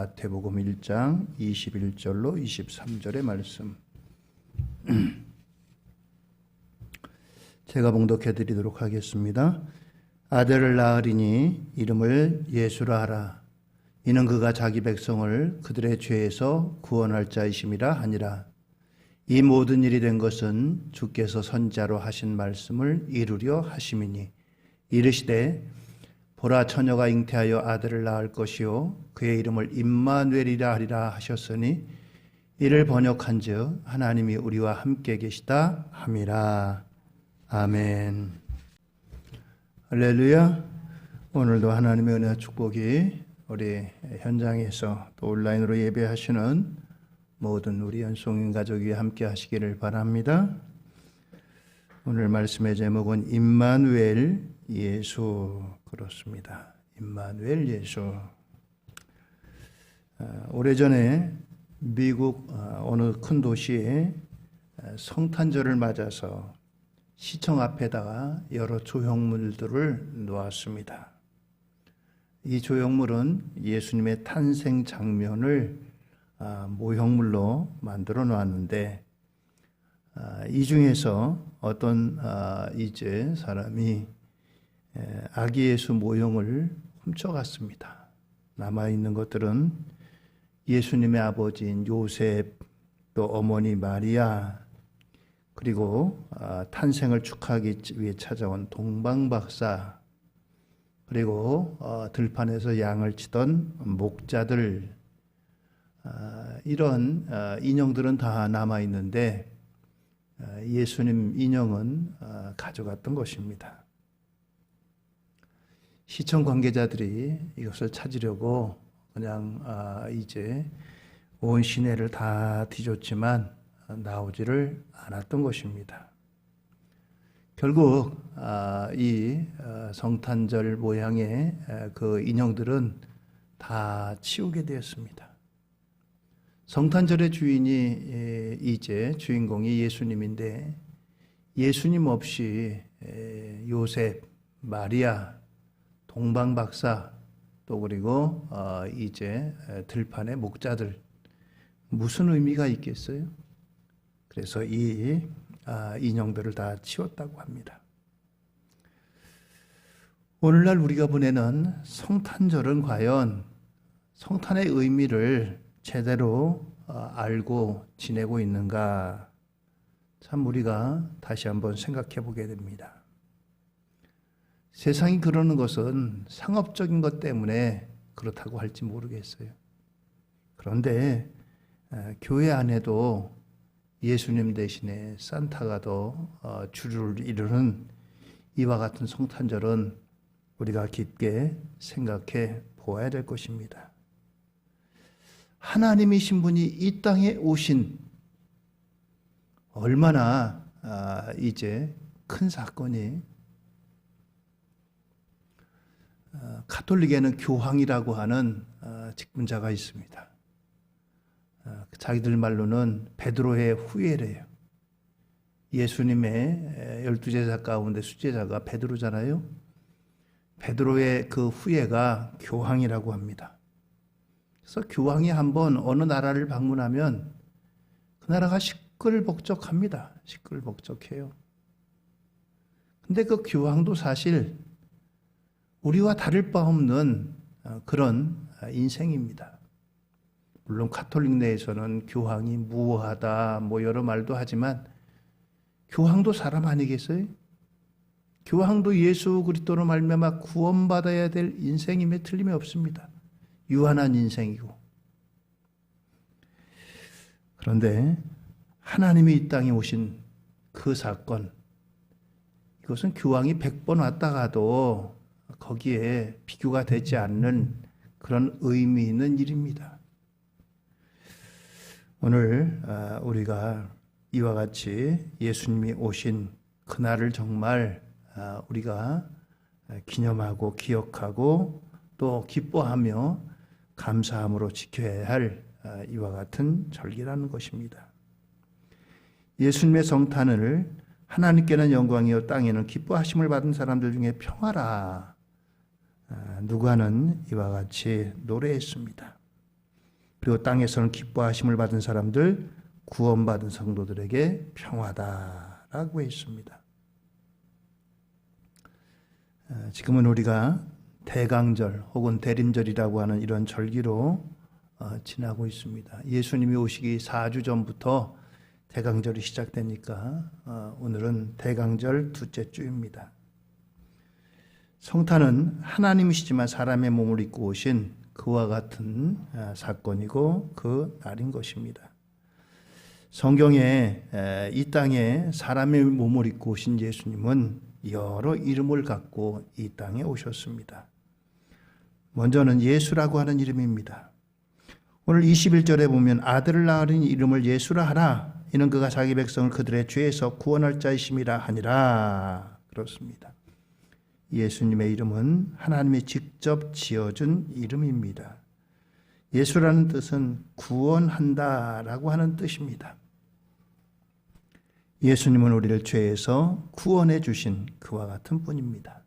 마태복음 1장 21절로 23절의 말씀 제가 봉독해 드리도록 하겠습니다. 아들을 낳으리니 이름을 예수라 하라. 이는 그가 자기 백성을 그들의 죄에서 구원할 자이심이라 하니라. 이 모든 일이 된 것은 주께서 선지자로 하신 말씀을 이루려 하심이니 이르시되 보라 처녀가 잉태하여 아들을 낳을 것이요 그의 이름을 임마누엘이라 하리라 하셨으니 이를 번역한즉 하나님이 우리와 함께 계시다 함이라. 아멘. 할렐루야. 오늘도 하나님의 은혜와 축복이 우리 현장에서 또 온라인으로 예배하시는 모든 우리 연송인 가족 위에 함께 하시기를 바랍니다. 오늘 말씀의 제목은 임마누엘 예수, 그렇습니다. 임마누엘 예수. 오래전에 미국 어느 큰 도시에 성탄절을 맞아서 시청 앞에다가 여러 조형물들을 놓았습니다. 이 조형물은 예수님의 탄생 장면을 모형물로 만들어 놓았는데 이 중에서 어떤 이제 사람이 아기 예수 모형을 훔쳐갔습니다. 남아있는 것들은 예수님의 아버지인 요셉, 또 어머니 마리아, 그리고 탄생을 축하하기 위해 찾아온 동방박사, 그리고 들판에서 양을 치던 목자들, 이런 인형들은 다 남아있는데 예수님 인형은 가져갔던 것입니다. 시청 관계자들이 이것을 찾으려고 그냥 이제 온 시내를 다 뒤졌지만 나오지를 않았던 것입니다. 결국 이 성탄절 모양의 그 인형들은 다 치우게 되었습니다. 성탄절의 주인이 이제 주인공이 예수님인데 예수님 없이 요셉, 마리아, 동방박사, 또 그리고 이제 들판의 목자들, 무슨 의미가 있겠어요? 그래서 이 인형들을 다 치웠다고 합니다. 오늘날 우리가 보내는 성탄절은 과연 성탄의 의미를 제대로 알고 지내고 있는가? 참 우리가 다시 한번 생각해 보게 됩니다. 세상이 그러는 것은 상업적인 것 때문에 그렇다고 할지 모르겠어요. 그런데 교회 안에도 예수님 대신에 산타가 더 주를 이루는 이와 같은 성탄절은 우리가 깊게 생각해 보아야 될 것입니다. 하나님이신 분이 이 땅에 오신 얼마나 이제 큰 사건이, 가톨릭에는 교황이라고 하는 직분자가 있습니다. 자기들 말로는 베드로의 후예래요. 예수님의 12제자 가운데 수제자가 베드로잖아요. 베드로의 그 후예가 교황이라고 합니다. 그래서 교황이 한번 어느 나라를 방문하면 그 나라가 시끌벅적합니다. 시끌벅적해요. 근데 그 교황도 사실 우리와 다를 바 없는 그런 인생입니다. 물론 가톨릭 내에서는 교황이 무오하다 뭐 여러 말도 하지만 교황도 사람 아니겠어요? 교황도 예수 그리스도로 말미암아 구원받아야 될 인생임에 틀림이 없습니다. 유한한 인생이고. 그런데 하나님이 이 땅에 오신 그 사건, 이것은 교황이 100번 왔다 가도 거기에 비교가 되지 않는 그런 의미 있는 일입니다. 오늘 우리가 이와 같이 예수님이 오신 그날을 정말 우리가 기념하고 기억하고 또 기뻐하며 감사함으로 지켜야 할 이와 같은 절기라는 것입니다. 예수님의 성탄을 하나님께는 영광이요 땅에는 기뻐하심을 받은 사람들 중에 평화라 누가는 이와 같이 노래했습니다. 그리고 땅에서는 기뻐하심을 받은 사람들, 구원받은 성도들에게 평화다라고 했습니다. 지금은 우리가 대강절 혹은 대림절이라고 하는 이런 절기로 지나고 있습니다. 예수님이 오시기 4주 전부터 대강절이 시작되니까 오늘은 대강절 둘째 주입니다. 성탄은 하나님이시지만 사람의 몸을 입고 오신 그와 같은 사건이고 그 날인 것입니다. 성경에 이 땅에 사람의 몸을 입고 오신 예수님은 여러 이름을 갖고 이 땅에 오셨습니다. 먼저는 예수라고 하는 이름입니다. 오늘 21절에 보면 아들을 낳으니 이름을 예수라 하라. 이는 그가 자기 백성을 그들의 죄에서 구원할 자이심이라 하니라. 그렇습니다. 예수님의 이름은 하나님이 직접 지어준 이름입니다. 예수라는 뜻은 구원한다라고 하는 뜻입니다. 예수님은 우리를 죄에서 구원해 주신 그와 같은 분입니다.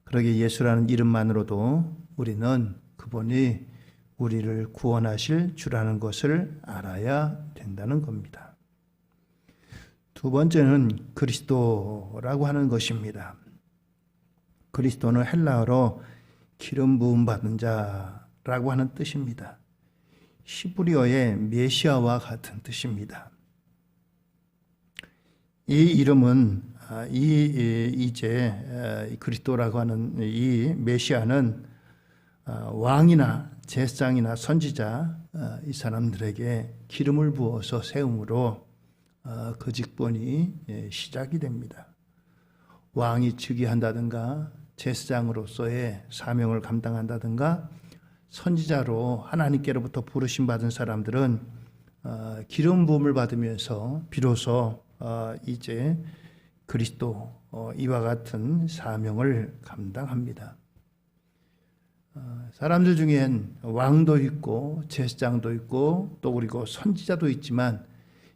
그러기에 예수라는 이름만으로도 우리는 그분이 우리를 구원하실 주라는 것을 알아야 된다는 겁니다. 두 번째는 그리스도라고 하는 것입니다. 그리스도는 헬라어로 기름 부음 받은 자라고 하는 뜻입니다. 히브리어의 메시아와 같은 뜻입니다. 이 이름은 이제 그리스도라고 하는 이 메시아는 왕이나 제사장이나 선지자 이 사람들에게 기름을 부어서 세움으로 그 직분이 시작이 됩니다. 왕이 즉위한다든가 제사장으로서의 사명을 감당한다든가 선지자로 하나님께로부터 부르심 받은 사람들은 기름 부음을 받으면서 비로소 이제 그리스도 이와 같은 사명을 감당합니다. 사람들 중엔 왕도 있고 제사장도 있고 또 그리고 선지자도 있지만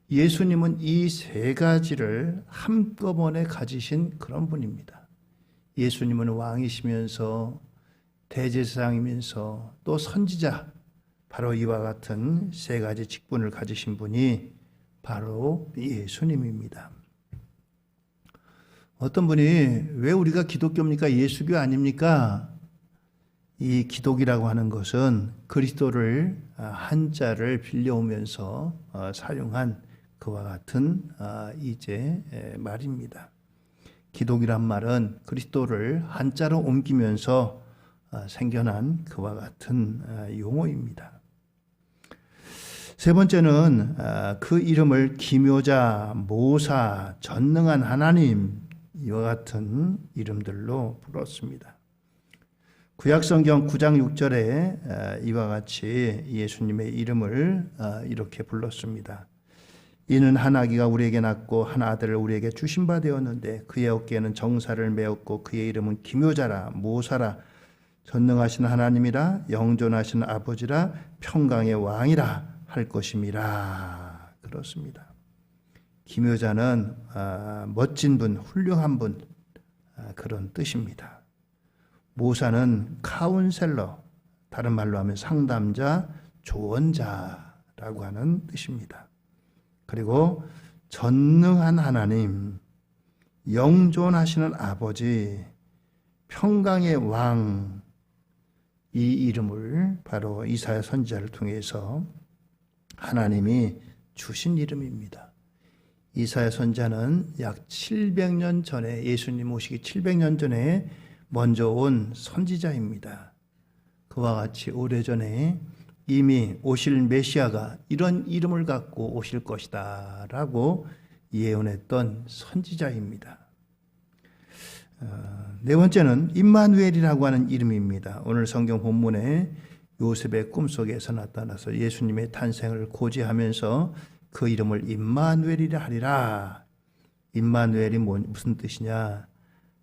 예수님은 이 세 가지를 한꺼번에 가지신 그런 분입니다. 예수님은 왕이시면서 대제사장이면서 또 선지자, 바로 이와 같은 세 가지 직분을 가지신 분이 바로 예수님입니다. 어떤 분이 왜 우리가 기독교입니까? 예수교 아닙니까? 이 기독이라고 하는 것은 그리스도를 한자를 빌려오면서 사용한 그와 같은 이제 말입니다. 기독이란 말은 그리스도를 한자로 옮기면서 생겨난 그와 같은 용어입니다. 세 번째는 그 이름을 기묘자, 모사, 전능한 하나님 이와 같은 이름들로 불렀습니다. 구약성경 9장 6절에 이와 같이 예수님의 이름을 이렇게 불렀습니다. 이는 한 아기가 우리에게 낳고 한 아들을 우리에게 주신 바 되었는데 그의 어깨에는 정사를 메었고 그의 이름은 기묘자라, 모사라, 전능하신 하나님이라, 영존하신 아버지라, 평강의 왕이라 할 것임이라. 그렇습니다. 기묘자는 멋진 분, 훌륭한 분, 그런 뜻입니다. 모사는 카운셀러, 다른 말로 하면 상담자, 조언자라고 하는 뜻입니다. 그리고 전능한 하나님, 영존하시는 아버지, 평강의 왕, 이 이름을 바로 이사야 선지자를 통해서 하나님이 주신 이름입니다. 이사야 선지자는 약 700년 전에, 예수님 오시기 700년 전에 먼저 온 선지자입니다. 그와 같이 오래전에 이미 오실 메시아가 이런 이름을 갖고 오실 것이다 라고 예언했던 선지자입니다. 네 번째는 임마누엘이라고 하는 이름입니다. 오늘 성경 본문에 요셉의 꿈속에서 나타나서 예수님의 탄생을 고지하면서 그 이름을 임마누엘이라 하리라. 임마누엘이 무슨 뜻이냐?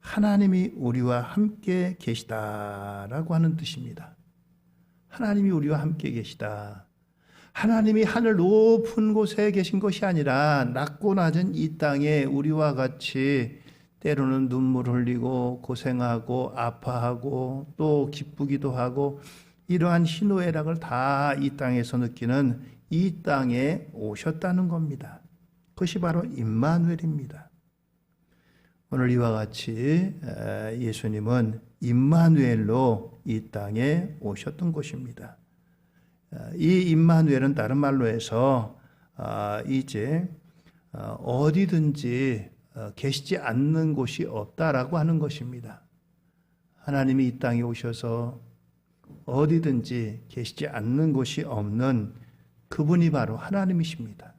하나님이 우리와 함께 계시다라고 하는 뜻입니다. 하나님이 우리와 함께 계시다. 하나님이 하늘 높은 곳에 계신 것이 아니라 낮고 낮은 이 땅에 우리와 같이 때로는 눈물 흘리고 고생하고 아파하고 또 기쁘기도 하고 이러한 희노애락을 다 이 땅에서 느끼는 이 땅에 오셨다는 겁니다. 그것이 바로 임마누엘입니다. 오늘 이와 같이 예수님은 임마누엘로 이 땅에 오셨던 것입니다. 이 임마누엘은 다른 말로 해서 이제 어디든지 계시지 않는 곳이 없다라고 하는 것입니다. 하나님이 이 땅에 오셔서 어디든지 계시지 않는 곳이 없는 그분이 바로 하나님이십니다.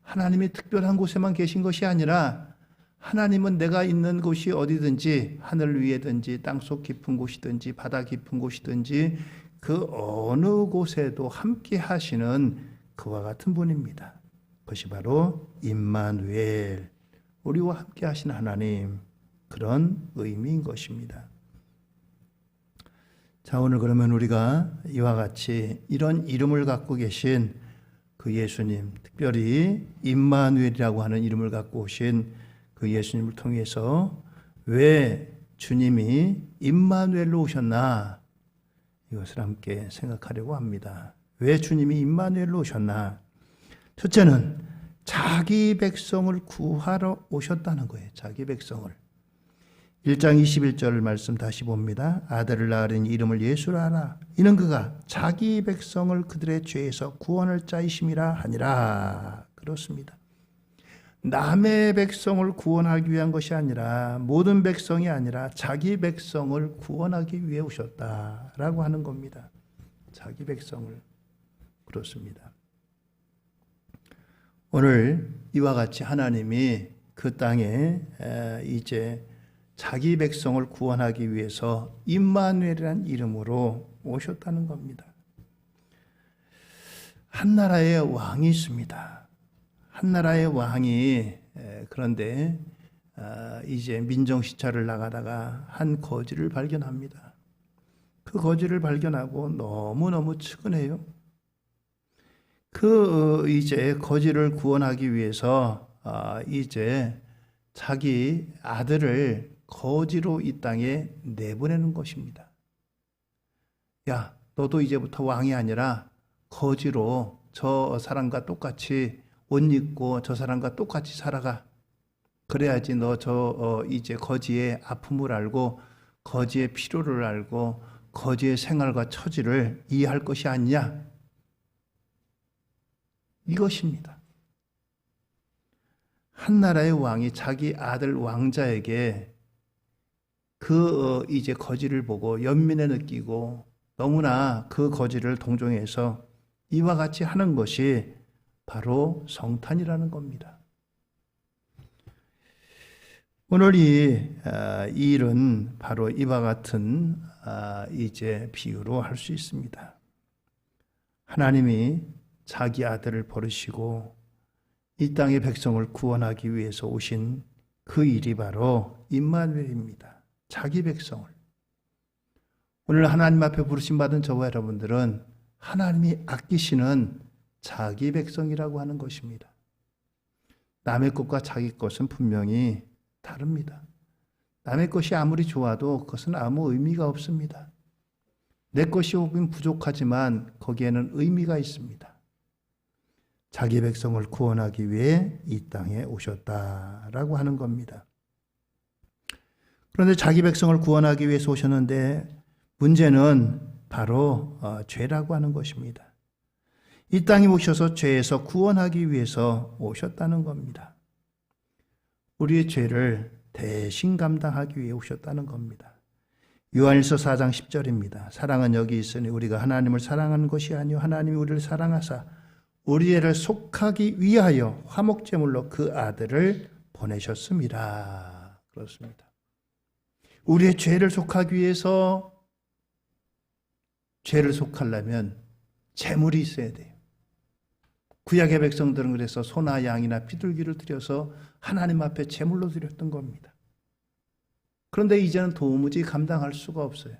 하나님이 특별한 곳에만 계신 것이 아니라 하나님은 내가 있는 곳이 어디든지 하늘 위에든지 땅속 깊은 곳이든지 바다 깊은 곳이든지 그 어느 곳에도 함께 하시는 그와 같은 분입니다. 그것이 바로 임마누엘, 우리와 함께 하신 하나님, 그런 의미인 것입니다. 자, 오늘 그러면 우리가 이와 같이 이런 이름을 갖고 계신 그 예수님, 특별히 임마누엘이라고 하는 이름을 갖고 오신 그 예수님을 통해서 왜 주님이 임마누엘로 오셨나, 이것을 함께 생각하려고 합니다. 왜 주님이 임마누엘로 오셨나? 첫째는 자기 백성을 구하러 오셨다는 거예요. 자기 백성을. 1장 21절 말씀 다시 봅니다. 아들을 낳으리니 이름을 예수라 하라. 이는 그가 자기 백성을 그들의 죄에서 구원할 자이심이라 하니라. 그렇습니다. 남의 백성을 구원하기 위한 것이 아니라, 모든 백성이 아니라 자기 백성을 구원하기 위해 오셨다라고 하는 겁니다. 자기 백성을. 그렇습니다. 오늘 이와 같이 하나님이 그 땅에 이제 자기 백성을 구원하기 위해서 임마누엘이라는 이름으로 오셨다는 겁니다. 한 나라의 왕이 있습니다. 한 나라의 왕이 그런데 이제 민정시찰을 나가다가 한 거지를 발견합니다. 그 거지를 발견하고 너무너무 측은해요. 그 이제 거지를 구원하기 위해서 이제 자기 아들을 거지로 이 땅에 내보내는 것입니다. 야, 너도 이제부터 왕이 아니라 거지로 저 사람과 똑같이 옷 입고 저 사람과 똑같이 살아가. 그래야지 너 이제 거지의 아픔을 알고 거지의 필요를 알고 거지의 생활과 처지를 이해할 것이 아니냐. 이것입니다. 한 나라의 왕이 자기 아들 왕자에게 그 이제 거지를 보고 연민에 느끼고 너무나 그 거지를 동정해서 이와 같이 하는 것이 바로 성탄이라는 겁니다. 오늘 이 일은 바로 이와 같은 이제 비유로 할 수 있습니다. 하나님이 자기 아들을 버리시고 이 땅의 백성을 구원하기 위해서 오신 그 일이 바로 임마누엘입니다. 자기 백성을. 오늘 하나님 앞에 부르심 받은 저와 여러분들은 하나님이 아끼시는 자기 백성이라고 하는 것입니다. 남의 것과 자기 것은 분명히 다릅니다. 남의 것이 아무리 좋아도 그것은 아무 의미가 없습니다. 내 것이 혹은 부족하지만 거기에는 의미가 있습니다. 자기 백성을 구원하기 위해 이 땅에 오셨다라고 하는 겁니다. 그런데 자기 백성을 구원하기 위해서 오셨는데 문제는 바로 죄라고 하는 것입니다. 이 땅에 오셔서 죄에서 구원하기 위해서 오셨다는 겁니다. 우리의 죄를 대신 감당하기 위해 오셨다는 겁니다. 요한일서 4장 10절입니다. 사랑은 여기 있으니 우리가 하나님을 사랑하는 것이 아니요 하나님이 우리를 사랑하사 우리 죄를 속하기 위하여 화목제물로 그 아들을 보내셨습니다. 그렇습니다. 우리의 죄를 속하기 위해서 죄를 속하려면 제물이 있어야 돼요. 구약의 백성들은 그래서 소나 양이나 비둘기를 드려서 하나님 앞에 제물로 드렸던 겁니다. 그런데 이제는 도무지 감당할 수가 없어요.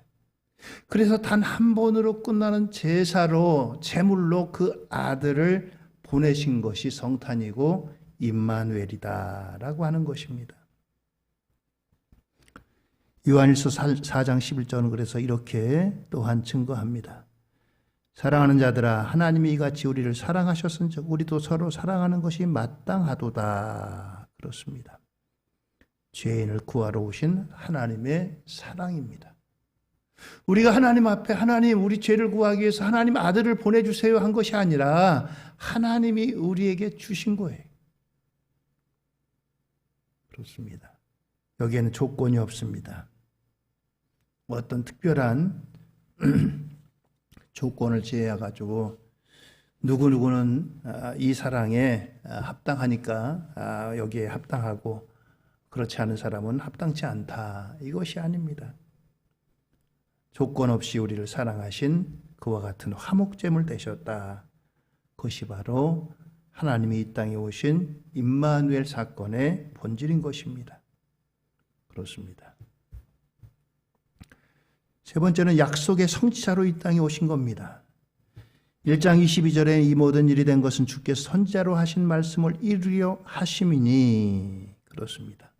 그래서 단 한 번으로 끝나는 제사로 제물로 그 아들을 보내신 것이 성탄이고 임마누엘이다라고 하는 것입니다. 요한일서 4장 11절은 그래서 이렇게 또한 증거합니다. 사랑하는 자들아 하나님이 이같이 우리를 사랑하셨은즉 우리도 서로 사랑하는 것이 마땅하도다. 그렇습니다. 죄인을 구하러 오신 하나님의 사랑입니다. 우리가 하나님 앞에 하나님 우리 죄를 구하기 위해서 하나님 아들을 보내주세요 한 것이 아니라 하나님이 우리에게 주신 거예요. 그렇습니다. 여기에는 조건이 없습니다. 어떤 특별한 조건을 제외해가지고 누구누구는 이 사랑에 합당하니까 여기에 합당하고 그렇지 않은 사람은 합당치 않다. 이것이 아닙니다. 조건 없이 우리를 사랑하신 그와 같은 화목제물 되셨다. 그것이 바로 하나님이 이 땅에 오신 임마누엘 사건의 본질인 것입니다. 그렇습니다. 세 번째는 약속의 성취자로 이 땅에 오신 겁니다. 1장 22절에 이 모든 일이 된 것은 주께서 선지자로 하신 말씀을 이루려 하심이니 그렇습니다.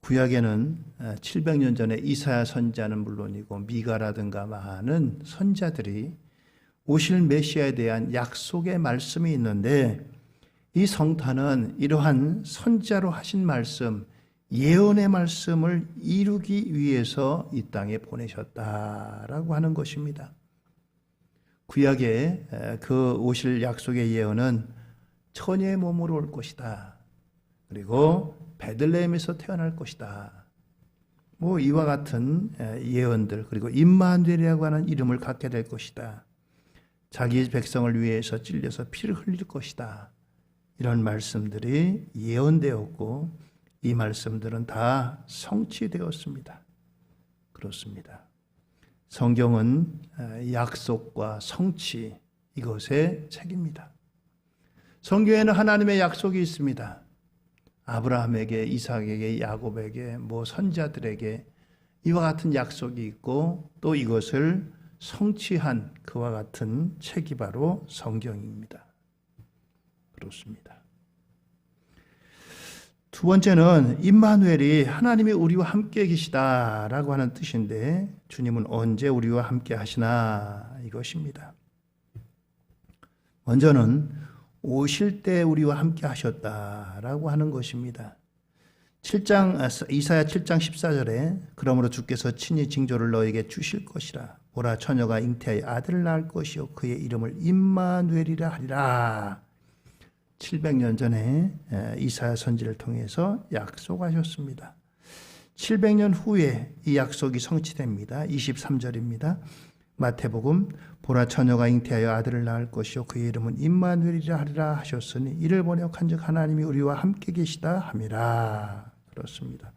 구약에는 700년 전에 이사야 선지자는 물론이고 미가라든가 많은 선지자들이 오실 메시아에 대한 약속의 말씀이 있는데 이 성탄은 이러한 선지자로 하신 말씀, 예언의 말씀을 이루기 위해서 이 땅에 보내셨다라고 하는 것입니다. 구약에 그 오실 약속의 예언은 처녀의 몸으로 올 것이다. 그리고 베들레헴에서 태어날 것이다. 이와 같은 예언들, 그리고 임마누엘이라고 하는 이름을 갖게 될 것이다. 자기 백성을 위해서 찔려서 피를 흘릴 것이다. 이런 말씀들이 예언되었고 이 말씀들은 다 성취되었습니다. 그렇습니다. 성경은 약속과 성취 이것의 책입니다. 성경에는 하나님의 약속이 있습니다. 아브라함에게, 이삭에게, 야곱에게, 선지자들에게 이와 같은 약속이 있고 또 이것을 성취한 그와 같은 책이 바로 성경입니다. 그렇습니다. 두 번째는 임마누엘이 하나님이 우리와 함께 계시다라고 하는 뜻인데 주님은 언제 우리와 함께 하시나 이것입니다. 먼저는 오실 때 우리와 함께 하셨다라고 하는 것입니다. 이사야 7장 14절에 그러므로 주께서 친히 징조를 너에게 주실 것이라. 보라 처녀가 잉태하여 아들을 낳을 것이요 그의 이름을 임마누엘이라 하리라. 700년 전에 이사야 선지를 통해서 약속하셨습니다. 700년 후에 이 약속이 성취됩니다. 23절입니다. 마태복음 보라 처녀가 잉태하여 아들을 낳을 것이요 그의 이름은 임마누엘이라 하리라 하셨으니 이를 번역한즉 하나님이 우리와 함께 계시다 함이라. 그렇습니다.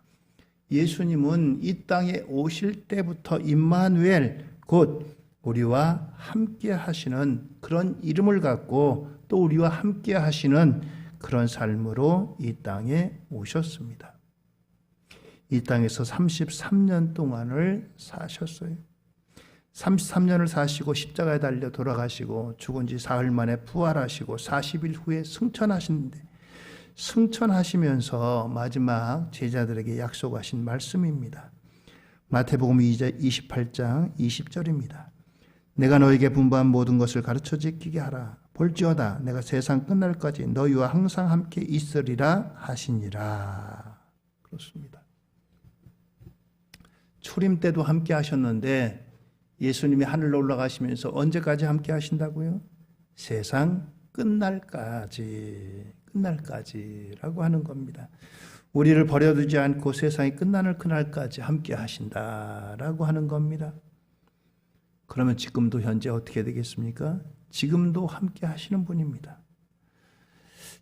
예수님은 이 땅에 오실 때부터 임마누엘 곧 우리와 함께 하시는 그런 이름을 갖고 또 우리와 함께 하시는 그런 삶으로 이 땅에 오셨습니다. 이 땅에서 33년 동안을 사셨어요. 33년을 사시고 십자가에 달려 돌아가시고 죽은 지 사흘 만에 부활하시고 40일 후에 승천하시는데 승천하시면서 마지막 제자들에게 약속하신 말씀입니다. 마태복음 28장 20절입니다. 내가 너에게 분부한 모든 것을 가르쳐 지키게 하라. 볼지어다 내가 세상 끝날까지 너희와 항상 함께 있으리라 하시니라. 그렇습니다. 초림 때도 함께 하셨는데 예수님이 하늘로 올라가시면서 언제까지 함께 하신다고요? 세상 끝날까지라고 하는 겁니다. 우리를 버려두지 않고 세상이 끝나는 그날까지 함께 하신다라고 하는 겁니다. 그러면 지금도 현재 어떻게 되겠습니까? 지금도 함께 하시는 분입니다.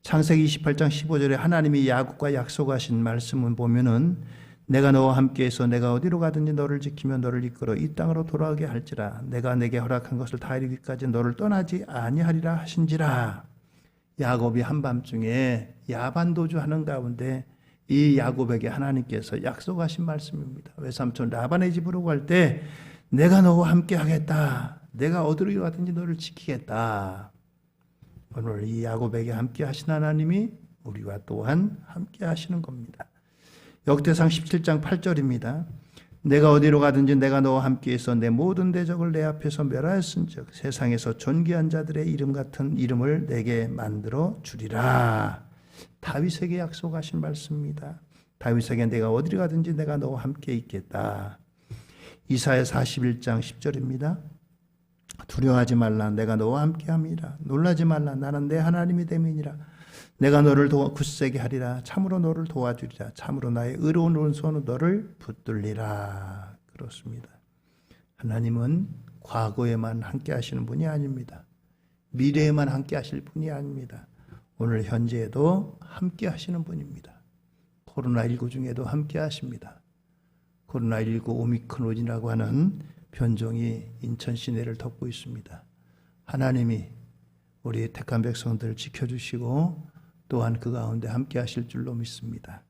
창세기 28장 15절에 하나님이 야곱과 약속하신 말씀을 보면은 내가 너와 함께해서 내가 어디로 가든지 너를 지키며 너를 이끌어 이 땅으로 돌아오게 할지라 내가 내게 허락한 것을 다 이루기까지 너를 떠나지 아니하리라 하신지라. 야곱이 한밤중에 야반도주 하는 가운데 이 야곱에게 하나님께서 약속하신 말씀입니다. 외삼촌 라반의 집으로 갈 때 내가 너와 함께 하겠다. 내가 어디로 가든지 너를 지키겠다. 오늘 이 야곱에게 함께 하신 하나님이 우리와 또한 함께 하시는 겁니다. 역대상 17장 8절입니다. 내가 어디로 가든지 내가 너와 함께 있어 내 모든 대적을 내 앞에서 멸하였은즉 세상에서 존귀한 자들의 이름 같은 이름을 내게 만들어 주리라. 다윗에게 약속하신 말씀입니다. 다윗에게 내가 어디로 가든지 내가 너와 함께 있겠다. 이사야 41장 10절입니다. 두려워하지 말라. 내가 너와 함께함이라. 놀라지 말라. 나는 내 하나님이 됨이니라. 내가 너를 굳세게 하리라. 참으로 너를 도와주리라. 참으로 나의 의로운 오른손으로 너를 붙들리라. 그렇습니다. 하나님은 과거에만 함께 하시는 분이 아닙니다. 미래에만 함께 하실 분이 아닙니다. 오늘 현재에도 함께 하시는 분입니다. 코로나19 중에도 함께 하십니다. 코로나19 오미크론이라고 하는 변종이 인천 시내를 덮고 있습니다. 하나님이 우리 택한 백성들을 지켜주시고 또한 그 가운데 함께 하실 줄로 믿습니다.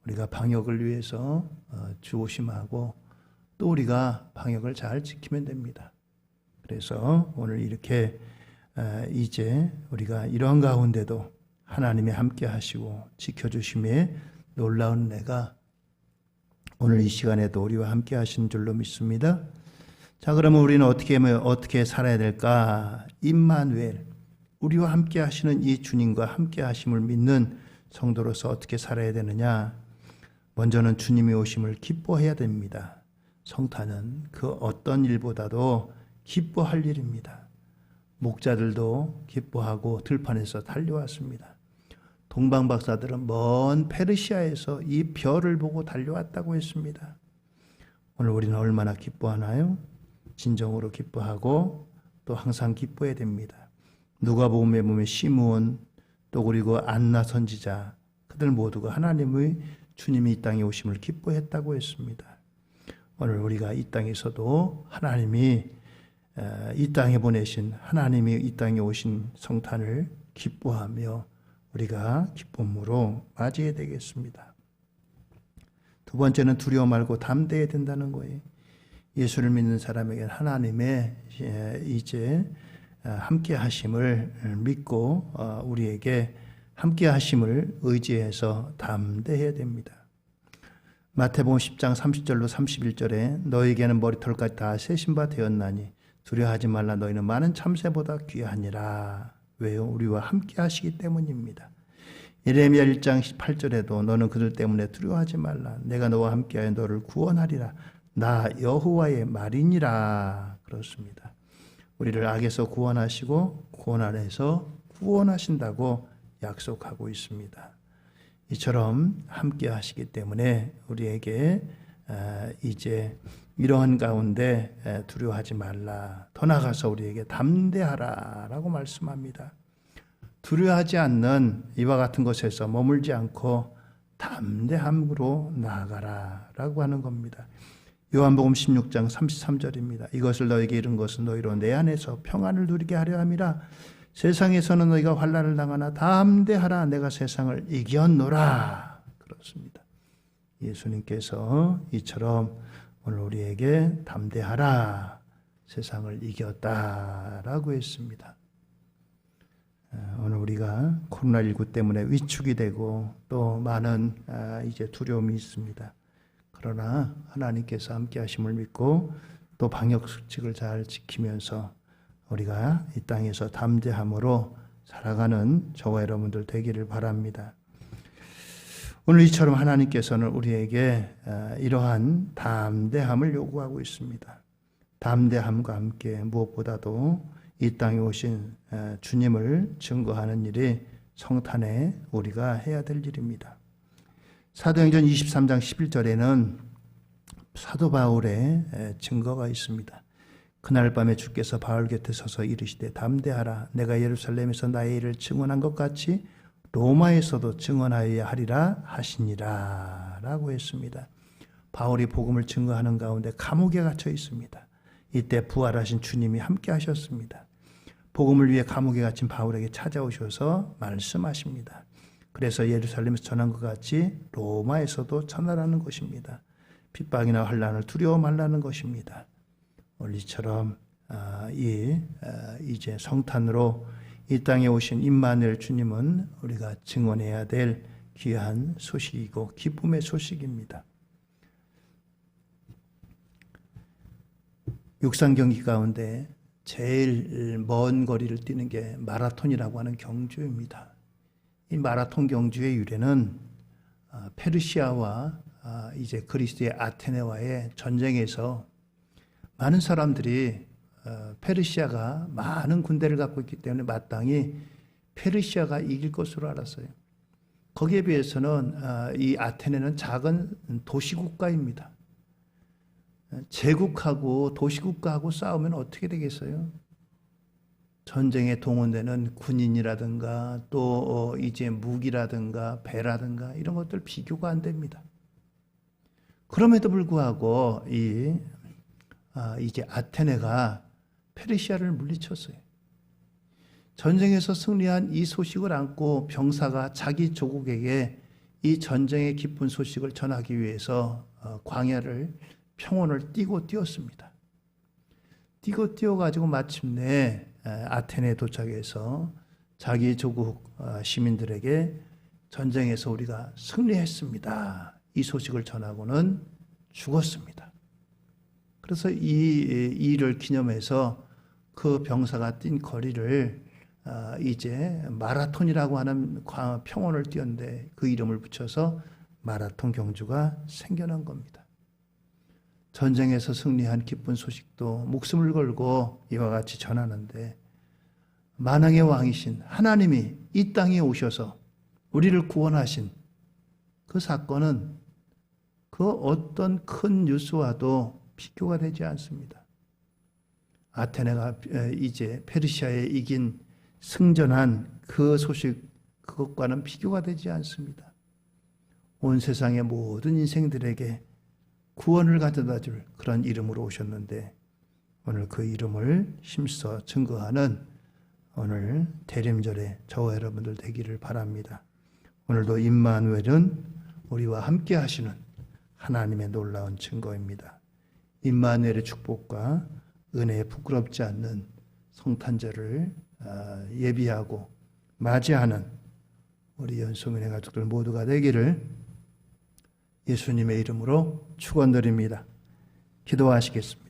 우리가 방역을 위해서 조심하고 또 우리가 방역을 잘 지키면 됩니다. 그래서 오늘 이렇게 이제 우리가 이러한 가운데도 하나님이 함께 하시고 지켜주심에 놀라운 은혜가 오늘 이 시간에도 우리와 함께 하신 줄로 믿습니다. 자, 그러면 우리는 어떻게 살아야 될까? 임마누엘, 우리와 함께 하시는 이 주님과 함께 하심을 믿는 성도로서 어떻게 살아야 되느냐? 먼저는 주님이 오심을 기뻐해야 됩니다. 성탄은 그 어떤 일보다도 기뻐할 일입니다. 목자들도 기뻐하고 들판에서 달려왔습니다. 동방박사들은 먼 페르시아에서 이 별을 보고 달려왔다고 했습니다. 오늘 우리는 얼마나 기뻐하나요? 진정으로 기뻐하고 또 항상 기뻐해야 됩니다. 누가복음에 보면 시므온 또 그리고 안나 선지자 그들 모두가 하나님의 주님이 이 땅에 오심을 기뻐했다고 했습니다. 오늘 우리가 이 땅에서도 하나님이 이 땅에 보내신 하나님이 이 땅에 오신 성탄을 기뻐하며 우리가 기쁨으로 맞이해야 되겠습니다. 두 번째는 두려워 말고 담대해야 된다는 거예요. 예수를 믿는 사람에게는 하나님의 이제 함께 하심을 믿고 우리에게 함께 하심을 의지해서 담대해야 됩니다. 마태복음 10장 30절로 31절에 너에게는 머리털까지 다 세신 바 되었나니 두려워하지 말라. 너희는 많은 참새보다 귀하니라. 왜요? 우리와 함께 하시기 때문입니다. 예레미야 1장 18절에도 너는 그들 때문에 두려워하지 말라. 내가 너와 함께하여 너를 구원하리라. 나 여호와의 말이니라. 그렇습니다. 우리를 악에서 구원하시고 고난에서 구원하신다고 약속하고 있습니다. 이처럼 함께 하시기 때문에 우리에게 이제 이러한 가운데 두려워하지 말라. 더 나아가서 우리에게 담대하라 라고 말씀합니다. 두려워하지 않는 이와 같은 것에서 머물지 않고 담대함으로 나아가라 라고 하는 겁니다. 요한복음 16장 33절입니다. 이것을 너에게 이른 것은 너희로 내 안에서 평안을 누리게 하려 함이라. 세상에서는 너희가 환난을 당하나 담대하라. 내가 세상을 이겼노라. 그렇습니다. 예수님께서 이처럼 오늘 우리에게 담대하라. 세상을 이겼다라고 했습니다. 오늘 우리가 코로나19 때문에 위축이 되고 또 많은 이제 두려움이 있습니다. 그러나 하나님께서 함께 하심을 믿고 또 방역 수칙을 잘 지키면서 우리가 이 땅에서 담대함으로 살아가는 저와 여러분들 되기를 바랍니다. 오늘 이처럼 하나님께서는 우리에게 이러한 담대함을 요구하고 있습니다. 담대함과 함께 무엇보다도 이 땅에 오신 주님을 증거하는 일이 성탄에 우리가 해야 될 일입니다. 사도행전 23장 11절에는 사도 바울의 증거가 있습니다. 그날 밤에 주께서 바울 곁에 서서 이르시되 담대하라. 내가 예루살렘에서 나의 일을 증언한 것 같이 로마에서도 증언하여야 하리라 하시니라 라고 했습니다. 바울이 복음을 증거하는 가운데 감옥에 갇혀 있습니다. 이때 부활하신 주님이 함께 하셨습니다. 복음을 위해 감옥에 갇힌 바울에게 찾아오셔서 말씀하십니다. 그래서 예루살렘에서 전한 것 같이 로마에서도 전하라는 것입니다. 핍박이나 환난을 두려워 말라는 것입니다. 오늘 이처럼 이제 성탄으로 이 땅에 오신 임마누엘 주님은 우리가 증언해야 될 귀한 소식이고 기쁨의 소식입니다. 육상 경기 가운데 제일 먼 거리를 뛰는 게 마라톤이라고 하는 경주입니다. 이 마라톤 경주의 유래는 페르시아와 이제 그리스의 아테네와의 전쟁에서 많은 사람들이 페르시아가 많은 군대를 갖고 있기 때문에 마땅히 페르시아가 이길 것으로 알았어요. 거기에 비해서는 이 아테네는 작은 도시국가입니다. 제국하고 도시국가하고 싸우면 어떻게 되겠어요? 전쟁에 동원되는 군인이라든가 또 이제 무기라든가 배라든가 이런 것들 비교가 안 됩니다. 그럼에도 불구하고 이제 아테네가 페르시아를 물리쳤어요. 전쟁에서 승리한 이 소식을 안고 병사가 자기 조국에게 이 전쟁의 기쁜 소식을 전하기 위해서 광야를 평원을 뛰고 뛰었습니다. 뛰고 뛰어가지고 마침내 아테네에 도착해서 자기 조국 시민들에게 전쟁에서 우리가 승리했습니다. 이 소식을 전하고는 죽었습니다. 그래서 이 일을 기념해서 그 병사가 뛴 거리를 이제 마라톤이라고 하는 평원을 뛰었는데 그 이름을 붙여서 마라톤 경주가 생겨난 겁니다. 전쟁에서 승리한 기쁜 소식도 목숨을 걸고 이와 같이 전하는데 만왕의 왕이신 하나님이 이 땅에 오셔서 우리를 구원하신 그 사건은 그 어떤 큰 뉴스와도 비교가 되지 않습니다. 아테네가 이제 페르시아에 이긴 승전한 그 소식 그것과는 비교가 되지 않습니다. 온 세상의 모든 인생들에게 구원을 가져다 줄 그런 이름으로 오셨는데 오늘 그 이름을 힘써 증거하는 오늘 대림절에 저와 여러분들 되기를 바랍니다. 오늘도 임마누엘은 우리와 함께 하시는 하나님의 놀라운 증거입니다. 임마누엘의 축복과 은혜에 부끄럽지 않는 성탄절을 예비하고 맞이하는 우리 연수민의 가족들 모두가 되기를 예수님의 이름으로 축원드립니다. 기도하시겠습니다.